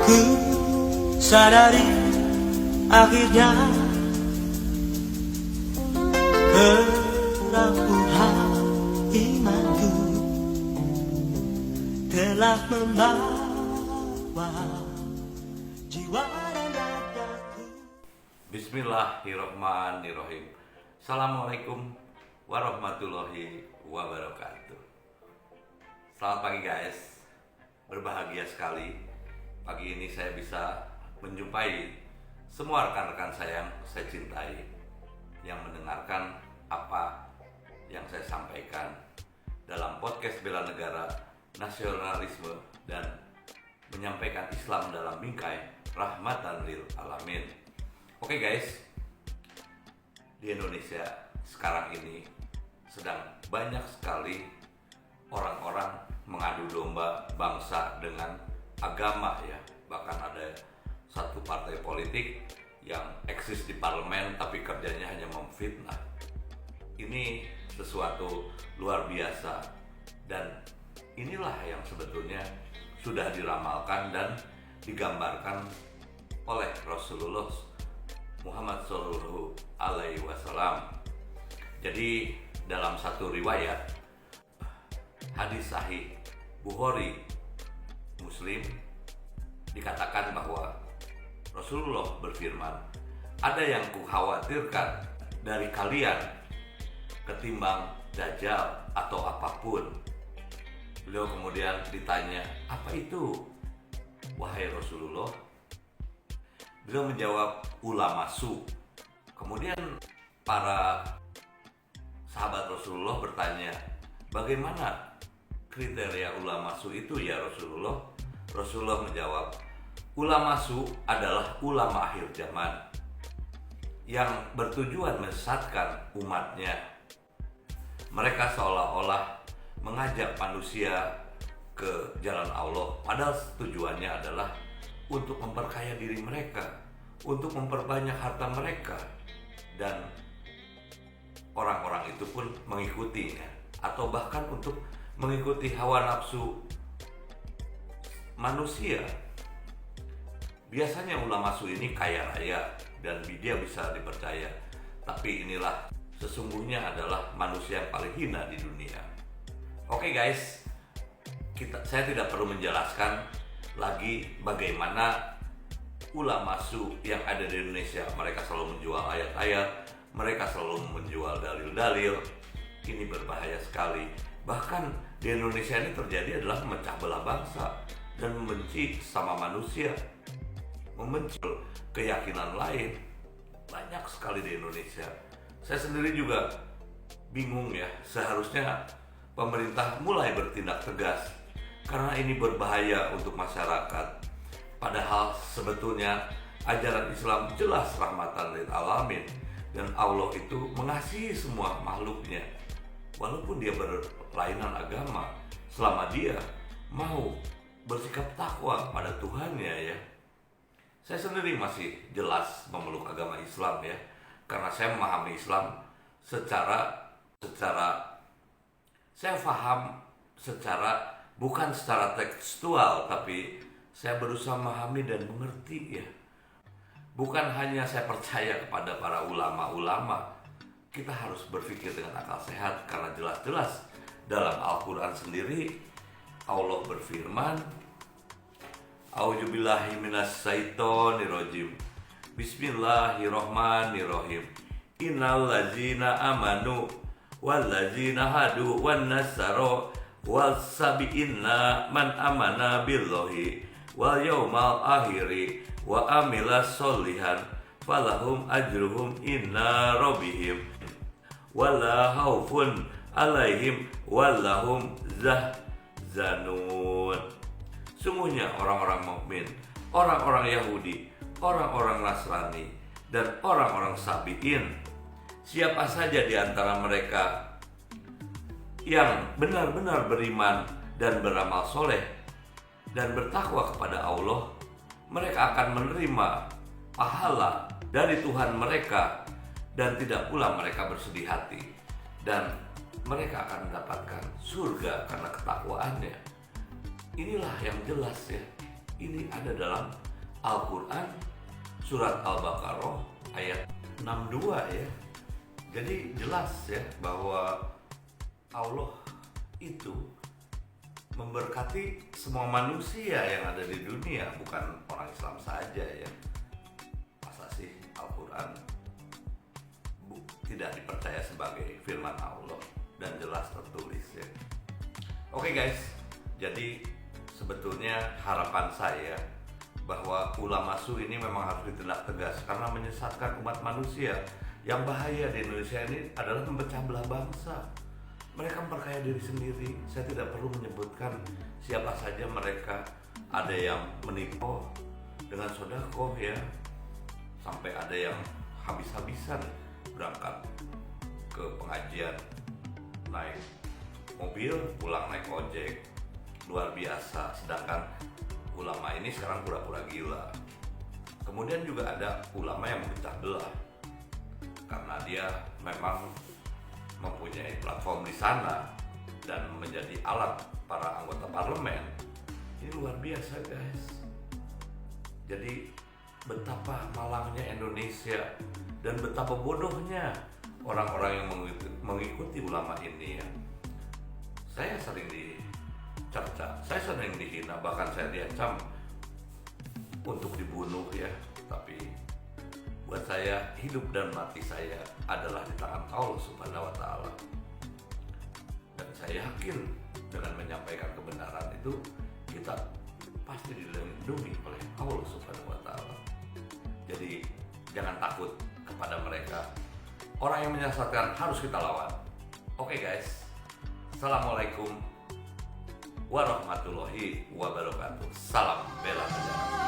Ku sadari akhirnya kerapuhan imanku telah membawa jiwa dan ragaku. Bismillahirrahmanirrahim. Assalamualaikum warahmatullahi wabarakatuh. Selamat pagi guys. Berbahagia sekali pagi ini saya bisa menjumpai semua rekan-rekan saya yang saya cintai, yang mendengarkan apa yang saya sampaikan dalam podcast bela negara, nasionalisme, dan menyampaikan Islam dalam bingkai rahmatan lil alamin. Oke guys, di Indonesia sekarang ini sedang banyak sekali orang-orang mengadu domba bangsa dengan agama ya. Bahkan ada satu partai politik yang eksis di parlemen tapi kerjanya hanya memfitnah. Ini sesuatu luar biasa, dan inilah yang sebetulnya sudah diramalkan dan digambarkan oleh Rasulullah Muhammad Shallallahu Alaihi Wasallam. Jadi dalam satu riwayat hadis sahih Bukhari Muslim dikatakan bahwa Rasulullah berfirman, ada yang kukhawatirkan dari kalian ketimbang Dajjal atau apapun. Beliau kemudian ditanya, apa itu wahai Rasulullah? Beliau menjawab, ulama su. Kemudian para sahabat Rasulullah bertanya, bagaimana kriteria ulama su itu ya Rasulullah? Rasulullah menjawab, ulama su adalah ulama akhir zaman yang bertujuan menyesatkan umatnya. Mereka seolah-olah mengajak manusia ke jalan Allah, padahal tujuannya adalah untuk memperkaya diri mereka, untuk memperbanyak harta mereka, dan orang-orang itu pun mengikutinya, atau bahkan untuk mengikuti hawa nafsu manusia. Biasanya ulama su ini kaya raya dan dia bisa dipercaya, tapi inilah sesungguhnya adalah manusia yang paling hina di dunia. Oke guys, saya tidak perlu menjelaskan lagi bagaimana ulama su yang ada di Indonesia. Mereka selalu menjual ayat-ayat, mereka selalu menjual dalil-dalil. Ini berbahaya sekali. Bahkan di Indonesia ini terjadi adalah memecah belah bangsa dan membenci sama manusia, membenci keyakinan lain. Banyak sekali di Indonesia. Saya sendiri juga bingung ya. Seharusnya pemerintah mulai bertindak tegas karena ini berbahaya untuk masyarakat. Padahal sebetulnya ajaran Islam jelas rahmatan lil alamin, dan Allah itu mengasihi semua makhluknya. Walaupun dia berlainan agama, selama dia mau bersikap takwa pada Tuhannya ya. Saya sendiri masih jelas memeluk agama Islam ya, karena saya memahami Islam secara saya paham bukan secara tekstual, tapi saya berusaha memahami dan mengerti ya. Bukan hanya saya percaya kepada para ulama-ulama, kita harus berpikir dengan akal sehat, karena jelas-jelas dalam Al-Quran sendiri Allah berfirman, A'udzubillahi minasyaitonirrajim. Bismillahirrahmanirrahim. Innal ladzina amanu wal ladzina hadu wan nasara wal sabiina man amana billahi wal yaumal akhiri wa amila sholihan falahum ajruhum inna rabbihim wala khaufun alaihim walahum zahzanun. Sungguhnya orang-orang mukmin, orang-orang Yahudi, orang-orang Nasrani, dan orang-orang Sabiin, siapa saja di antara mereka yang benar-benar beriman dan beramal soleh dan bertakwa kepada Allah, mereka akan menerima pahala dari Tuhan mereka, dan tidak pula mereka bersedih hati, dan mereka akan mendapatkan surga karena ketakwaannya. Inilah yang jelas ya. Ini ada dalam Al-Quran surat Al-Baqarah ayat 62 ya. Jadi jelas ya bahwa Allah itu memberkati semua manusia yang ada di dunia, bukan orang Islam saja ya. Masa sih Al-Quran tidak dipercaya sebagai firman Allah dan jelas tertulis ya. Oke guys, jadi sebetulnya harapan saya bahwa ulama su ini memang harus ditindak tegas karena menyesatkan umat manusia. Yang bahaya di Indonesia ini adalah memecah belah bangsa. Mereka memperkaya diri sendiri. Saya tidak perlu menyebutkan siapa saja mereka. Ada yang menipu dengan sodako ya, sampai ada yang habis-habisan berangkat ke pengajian naik mobil, pulang naik ojek. Luar biasa. Sedangkan ulama ini sekarang pura-pura gila. Kemudian juga ada ulama yang memecah belah karena dia memang mempunyai platform di sana dan menjadi alat para anggota parlemen. Ini luar biasa guys. Jadi betapa malangnya Indonesia dan betapa bodohnya orang-orang yang mengikuti ulama ini ya. Saya sering dicerca, saya sering dihina, bahkan saya diancam untuk dibunuh ya. Tapi buat saya, hidup dan mati saya adalah di tangan Allah Subhanahu wa Ta'ala. Dan saya yakin dengan menyampaikan kebenaran itu kita pasti dilindungi oleh Allah Subhanahu wa Ta'ala. Jadi jangan takut kepada mereka. Orang yang menyesatkan harus kita lawan. Oke guys, Assalamualaikum warahmatullahi wabarakatuh. Salam bela negara.